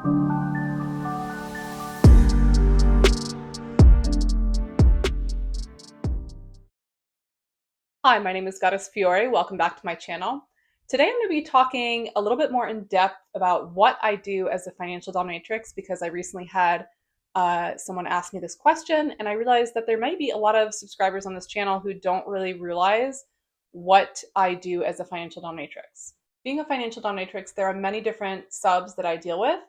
Hi, my name is Goddess Fiori. Welcome back to my channel. Today I'm going to be talking a little bit more in depth about what I do as a financial dominatrix, because I recently had someone ask me this question and I realized that there might be a lot of subscribers on this channel who don't really realize what I do as a financial dominatrix. Being a financial dominatrix, there are many different subs that I deal with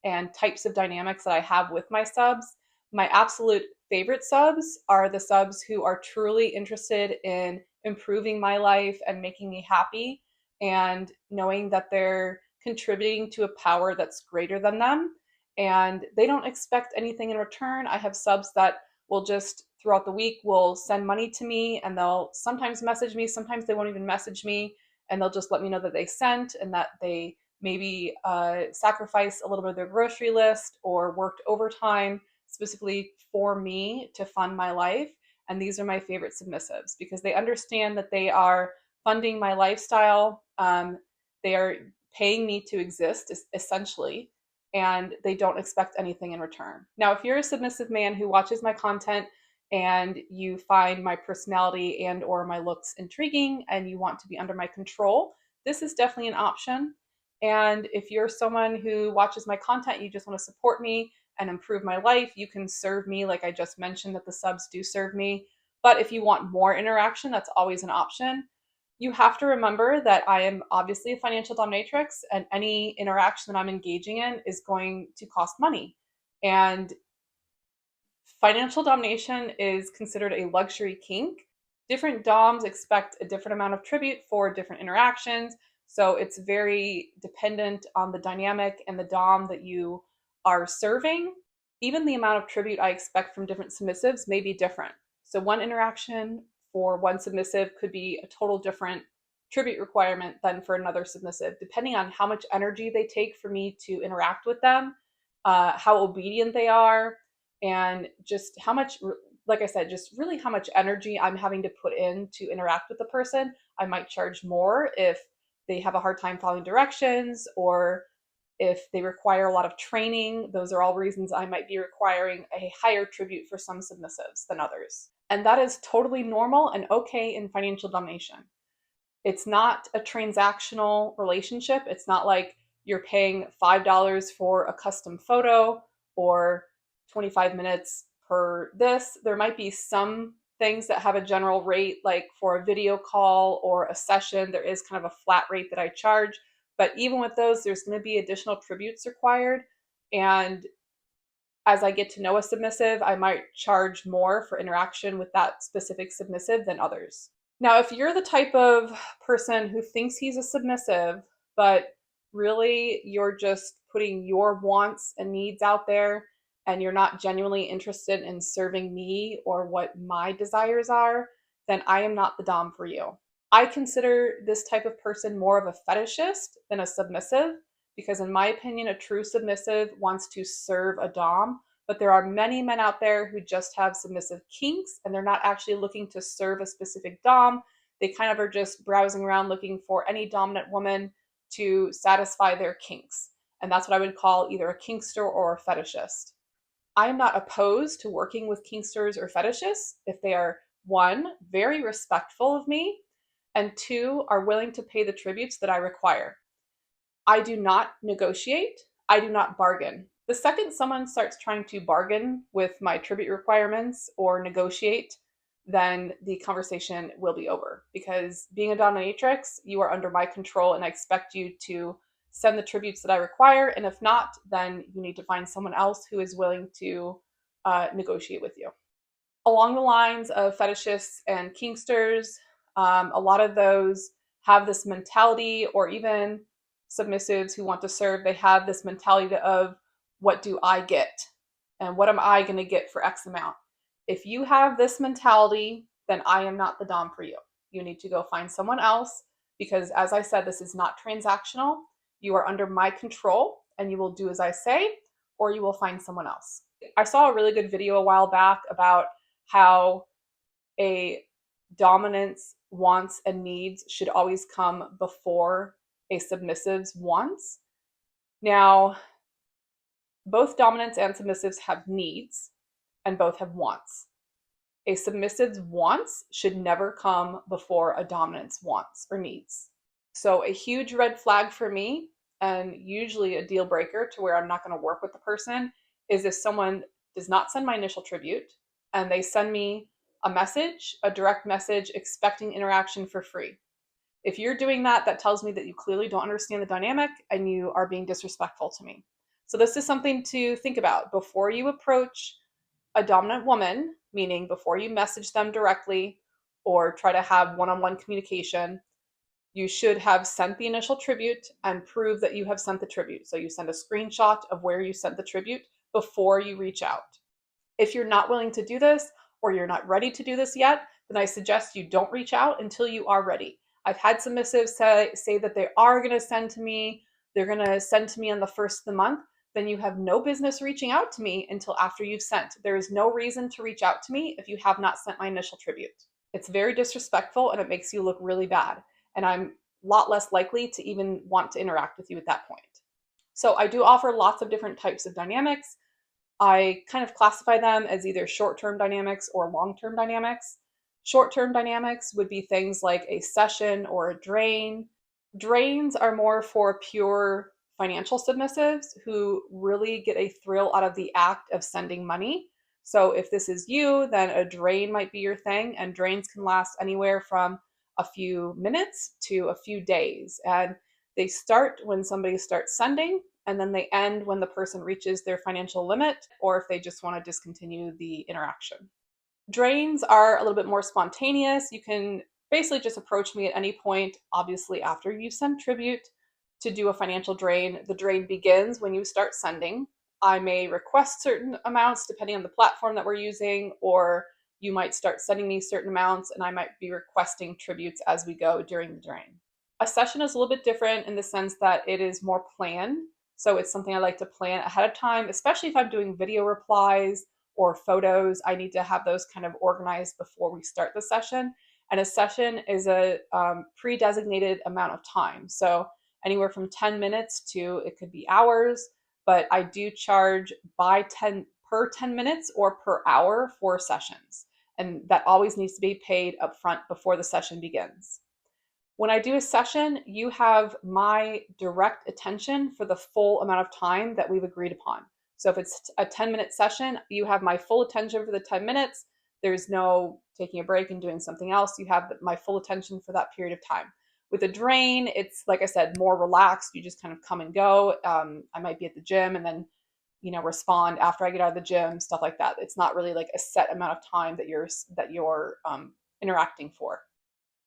and types of dynamics that I have with my subs. My absolute favorite subs are the subs who are truly interested in improving my life and making me happy, and knowing that they're contributing to a power that's greater than them and they don't expect anything in return. I have subs that will just throughout the week will send money to me, and they'll sometimes message me, sometimes they won't even message me, and they'll just let me know that they sent and that they maybe sacrifice a little bit of their grocery list or worked overtime specifically for me to fund my life. And these are my favorite submissives because they understand that they are funding my lifestyle. They are paying me to exist, essentially, and they don't expect anything in return. Now, if you're a submissive man who watches my content and you find my personality and or my looks intriguing and you want to be under my control, this is definitely an option. And if you're someone who watches my content, you just want to support me and improve my life, you can serve me, like I just mentioned that the subs do serve me. But if you want more interaction, that's always an option. You have to remember that I am obviously a financial dominatrix, and any interaction that I'm engaging in is going to cost money. And financial domination is considered a luxury kink. Different DOMs expect a different amount of tribute for different interactions. So it's very dependent on the dynamic and the DOM that you are serving. Even the amount of tribute I expect from different submissives may be different. So one interaction for one submissive could be a total different tribute requirement than for another submissive, depending on how much energy they take for me to interact with them, how obedient they are, and just how much, like I said, just really how much energy I'm having to put in to interact with the person. I might charge more if they have a hard time following directions, or if they require a lot of training. Those are all reasons I might be requiring a higher tribute for some submissives than others. And that is totally normal and okay in financial domination. It's not a transactional relationship. It's not like you're paying $5 for a custom photo or 25 minutes per this. There might be some things that have a general rate, like for a video call or a session, there is kind of a flat rate that I charge. But even with those, there's going to be additional tributes required. And as I get to know a submissive, I might charge more for interaction with that specific submissive than others. Now, if you're the type of person who thinks he's a submissive, but really you're just putting your wants and needs out there and you're not genuinely interested in serving me or what my desires are, then I am not the Dom for you. I consider this type of person more of a fetishist than a submissive, because in my opinion, a true submissive wants to serve a Dom, but there are many men out there who just have submissive kinks and they're not actually looking to serve a specific Dom. They kind of are just browsing around looking for any dominant woman to satisfy their kinks. And that's what I would call either a kinkster or a fetishist. I am not opposed to working with kinksters or fetishists if they are, one, very respectful of me, and two, are willing to pay the tributes that I require. I do not negotiate. I do not bargain. The second someone starts trying to bargain with my tribute requirements or negotiate, then the conversation will be over. Because being a dominatrix, you are under my control and I expect you to send the tributes that I require. And if not, then you need to find someone else who is willing to negotiate with you. Along the lines of fetishists and kinksters, a lot of those have this mentality, or even submissives who want to serve, they have this mentality of, what do I get? And what am I going to get for X amount? If you have this mentality, then I am not the Dom for you. You need to go find someone else, because as I said, this is not transactional. You are under my control and you will do as I say, or you will find someone else. I saw a really good video a while back about how a dominance wants and needs should always come before a submissive's wants. Now, Both dominants and submissives have needs, and both have wants. A submissive's wants should never come before a dominant's wants or needs. So a huge red flag for me, and usually a deal breaker to where I'm not going to work with the person, is if someone does not send my initial tribute and they send me a message, a direct message expecting interaction for free. If you're doing that, that tells me that you clearly don't understand the dynamic and you are being disrespectful to me. So this is something to think about before you approach a dominant woman, meaning before you message them directly or try to have one-on-one communication. You should have sent the initial tribute and prove that you have sent the tribute. So you send a screenshot of where you sent the tribute before you reach out. If you're not willing to do this or you're not ready to do this yet, then I suggest you don't reach out until you are ready. I've had submissives say that they are going to send to me, they're going to send to me on the first of the month. Then you have no business reaching out to me until after you've sent. There is no reason to reach out to me if you have not sent my initial tribute. It's very disrespectful and it makes you look really bad. And I'm a lot less likely to even want to interact with you at that point. So I do offer lots of different types of dynamics. I kind of classify them as either short-term dynamics or long-term dynamics. Short-term dynamics would be things like a session or a drain. Drains are more for pure financial submissives who really get a thrill out of the act of sending money. So if this is you, then a drain might be your thing, and drains can last anywhere from a few minutes to a few days. And they start when somebody starts sending, and then they end when the person reaches their financial limit or if they just want to discontinue the interaction. Drains are a little bit more spontaneous. You can basically just approach me at any point, obviously after you've sent tribute, to do a financial drain. The drain begins when you start sending. I may request certain amounts depending on the platform that we're using, or you might start sending me certain amounts and I might be requesting tributes as we go during the drain. A session is a little bit different in the sense that it is more planned. So it's something I like to plan ahead of time, especially if I'm doing video replies or photos. I need to have those kind of organized before we start the session. And a session is a pre-designated amount of time. So anywhere from 10 minutes to it could be hours, but I do charge per 10 minutes or per hour for sessions. And that always needs to be paid up front before the session begins. When I do a session, you have my direct attention for the full amount of time that we've agreed upon. So if it's a 10-minute session, you have my full attention for the 10 minutes. There's no taking a break and doing something else. You have my full attention for that period of time. With a drain, it's, like I said, more relaxed. You just kind of come and go. I might be at the gym and then, respond after I get out of the gym, stuff like that. It's not really like a set amount of time that you're interacting for.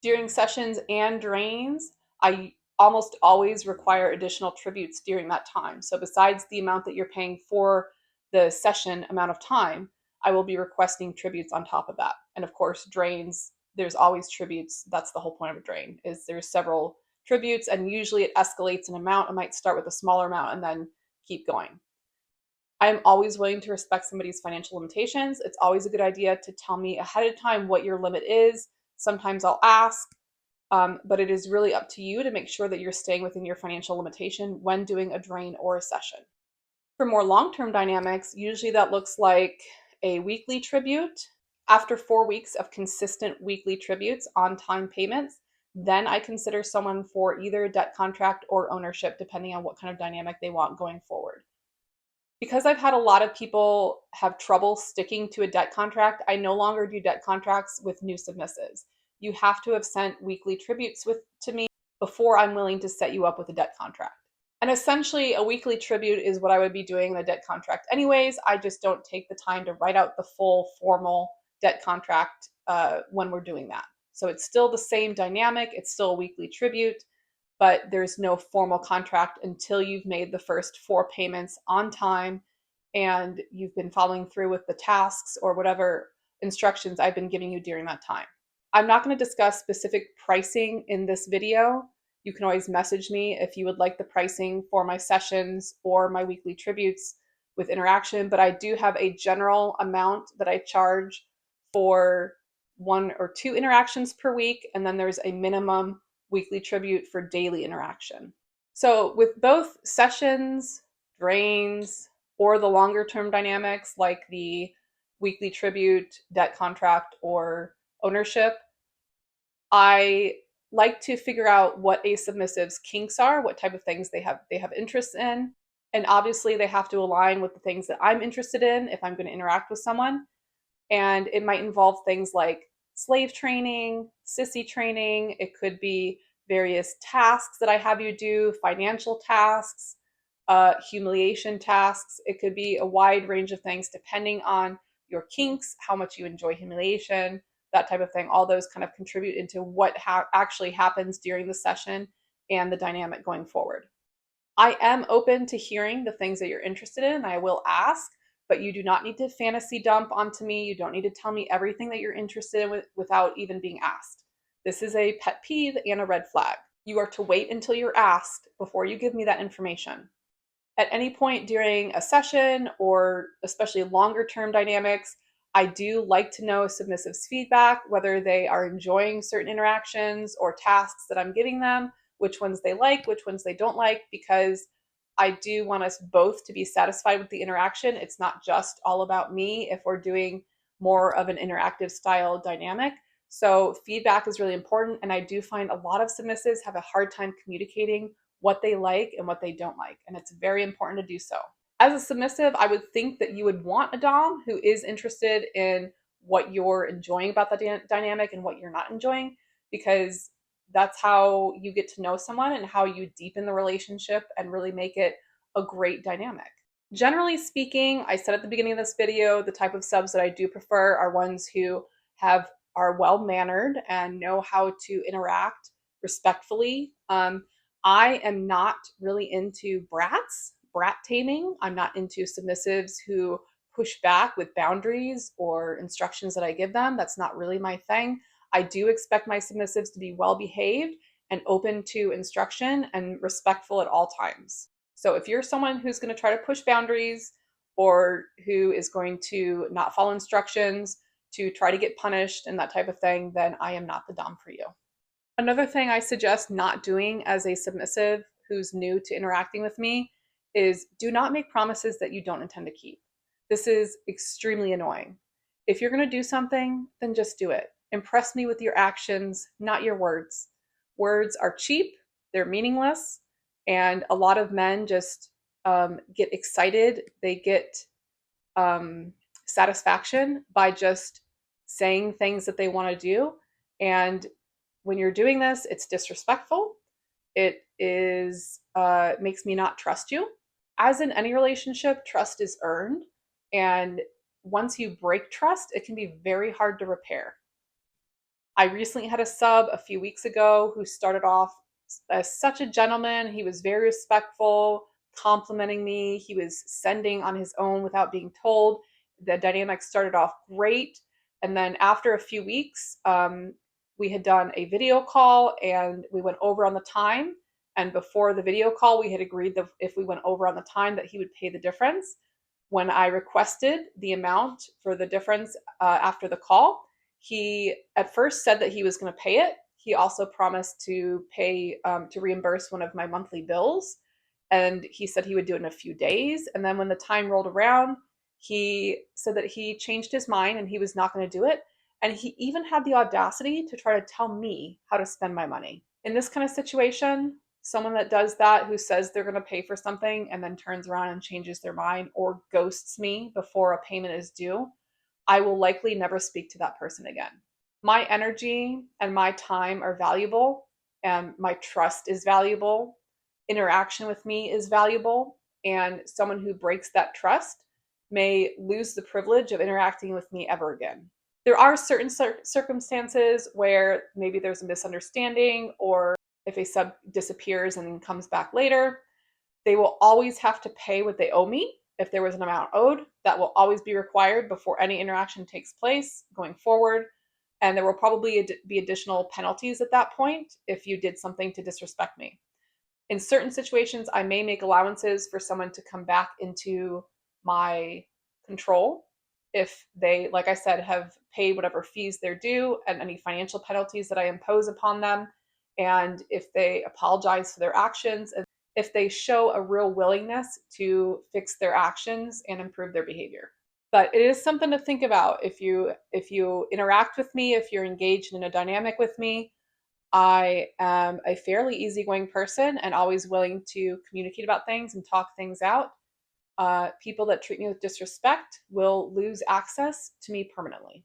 During sessions and drains, I almost always require additional tributes during that time. So besides the amount that you're paying for the session amount of time, I will be requesting tributes on top of that. And of course, drains, there's always tributes. That's the whole point of a drain, is there's several tributes, and usually it escalates in amount. I might start with a smaller amount and then keep going. I'm always willing to respect somebody's financial limitations. It's always a good idea to tell me ahead of time what your limit is. Sometimes I'll ask, but it is really up to you to make sure that you're staying within your financial limitation when doing a drain or a session. For more long-term dynamics, usually that looks like a weekly tribute. After 4 weeks of consistent weekly tributes, on-time payments, then I consider someone for either a debt contract or ownership, depending on what kind of dynamic they want going forward. Because I've had a lot of people have trouble sticking to a debt contract, I no longer do debt contracts with new submissives. You have to have sent weekly tributes to me before I'm willing to set you up with a debt contract. And essentially, a weekly tribute is what I would be doing in a debt contract anyways. I just don't take the time to write out the full formal debt contract when we're doing that. So it's still the same dynamic. It's still a weekly tribute, but there's no formal contract until you've made the first 4 payments on time and you've been following through with the tasks or whatever instructions I've been giving you during that time. I'm not going to discuss specific pricing in this video. You can always message me if you would like the pricing for my sessions or my weekly tributes with interaction, but I do have a general amount that I charge for 1 or 2 interactions per week, and then there's a minimum weekly tribute for daily interaction. So with both sessions, drains, or the longer term dynamics like the weekly tribute, debt contract, or ownership, I like to figure out what a submissive's kinks are, what type of things they have interest in. And obviously they have to align with the things that I'm interested in if I'm going to interact with someone. And it might involve things like slave training, sissy training. It could be various tasks that I have you do, financial tasks, humiliation tasks. It could be a wide range of things depending on your kinks, how much you enjoy humiliation, that type of thing. All those kind of contribute into what actually happens during the session and the dynamic going forward. I am open to hearing the things that you're interested in, and I will ask, but you do not need to fantasy dump onto me. You don't need to tell me everything that you're interested in without even being asked. This is a pet peeve and a red flag. You are to wait until you're asked before you give me that information. At any point during a session, or especially longer term dynamics, I do like to know submissives' feedback, whether they are enjoying certain interactions or tasks that I'm giving them, which ones they like, which ones they don't like, because I do want us both to be satisfied with the interaction. It's not just all about me if we're doing more of an interactive style dynamic. So feedback is really important. And I do find a lot of submissives have a hard time communicating what they like and what they don't like. And it's very important to do so. As a submissive, I would think that you would want a dom who is interested in what you're enjoying about the dynamic and what you're not enjoying, because that's how you get to know someone and how you deepen the relationship and really make it a great dynamic. Generally speaking, I said at the beginning of this video, the type of subs that I do prefer are ones who are well-mannered and know how to interact respectfully. I am not really into brat taming. I'm not into submissives who push back with boundaries or instructions that I give them. That's not really my thing. I do expect my submissives to be well behaved and open to instruction and respectful at all times. So if you're someone who's going to try to push boundaries or who is going to not follow instructions to try to get punished and that type of thing, then I am not the dom for you. Another thing I suggest not doing as a submissive who's new to interacting with me is do not make promises that you don't intend to keep. This is extremely annoying. If you're going to do something, then just do it. Impress me with your actions, not your words. Words are cheap, they're meaningless, and a lot of men just get excited. They get satisfaction by just saying things that they want to do. And when you're doing this, it's disrespectful. It is makes me not trust you. As in any relationship, trust is earned. And once you break trust, it can be very hard to repair. I recently had a sub a few weeks ago who started off as such a gentleman. He was very respectful, complimenting me. He was sending on his own without being told. The dynamic started off great. And then after a few weeks, we had done a video call and we went over on the time. And before the video call, we had agreed that if we went over on the time that he would pay the difference. When I requested the amount for the difference after the call, he at first said that he was going to pay it. He also promised to pay to reimburse one of my monthly bills. And he said he would do it in a few days. And then when the time rolled around, he said that he changed his mind and he was not going to do it. And he even had the audacity to try to tell me how to spend my money. In this kind of situation, someone that does that, who says they're going to pay for something and then turns around and changes their mind or ghosts me before a payment is due, I will likely never speak to that person again. My energy and my time are valuable, and my trust is valuable. Interaction with me is valuable, and someone who breaks that trust may lose the privilege of interacting with me ever again. There are certain circumstances where maybe there's a misunderstanding, or if a sub disappears and comes back later, they will always have to pay what they owe me. If there was an amount owed, that will always be required before any interaction takes place going forward. And there will probably be additional penalties at that point if you did something to disrespect me. In certain situations, I may make allowances for someone to come back into my control if they, like I said, have paid whatever fees they're due and any financial penalties that I impose upon them. And if they apologize for their actions, if they show a real willingness to fix their actions and improve their behavior. But it is something to think about. If you interact with me, if you're engaged in a dynamic with me, I am a fairly easygoing person and always willing to communicate about things and talk things out. People that treat me with disrespect will lose access to me permanently.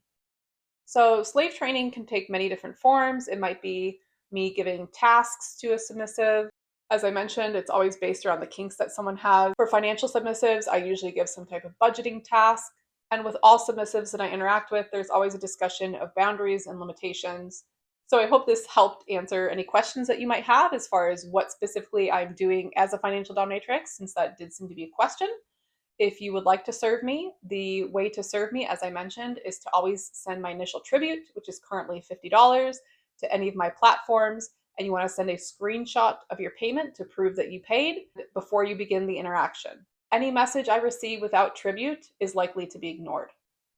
So, slave training can take many different forms. It might be me giving tasks to a submissive. As I mentioned, it's always based around the kinks that someone has. For financial submissives, I usually give some type of budgeting task. And with all submissives that I interact with, there's always a discussion of boundaries and limitations. So I hope this helped answer any questions that you might have as far as what specifically I'm doing as a financial dominatrix, since that did seem to be a question. If you would like to serve me, the way to serve me, as I mentioned, is to always send my initial tribute, which is currently $50, to any of my platforms, and you want to send a screenshot of your payment to prove that you paid before you begin the interaction. Any message I receive without tribute is likely to be ignored.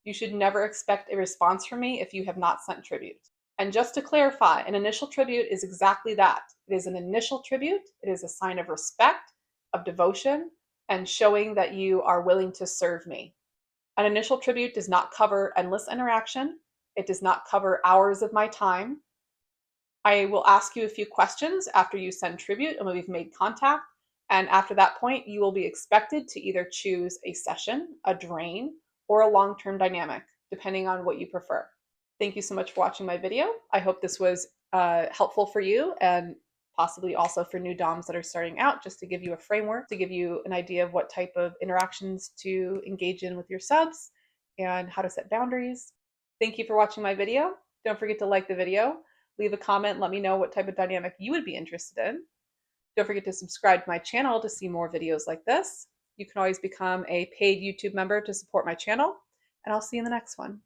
You should never expect a response from me if you have not sent tribute. And just to clarify, an initial tribute is exactly that. It is an initial tribute. It is a sign of respect, of devotion, and showing that you are willing to serve me. An initial tribute does not cover endless interaction. It does not cover hours of my time. I will ask you a few questions after you send tribute and when we've made contact. And after that point, you will be expected to either choose a session, a drain, or a long-term dynamic, depending on what you prefer. Thank you so much for watching my video. I hope this was helpful for you and possibly also for new DOMs that are starting out, just to give you a framework, to give you an idea of what type of interactions to engage in with your subs and how to set boundaries. Thank you for watching my video. Don't forget to like the video, leave a comment, let me know what type of dynamic you would be interested in. Don't forget to subscribe to my channel to see more videos like this. You can always become a paid YouTube member to support my channel, and I'll see you in the next one.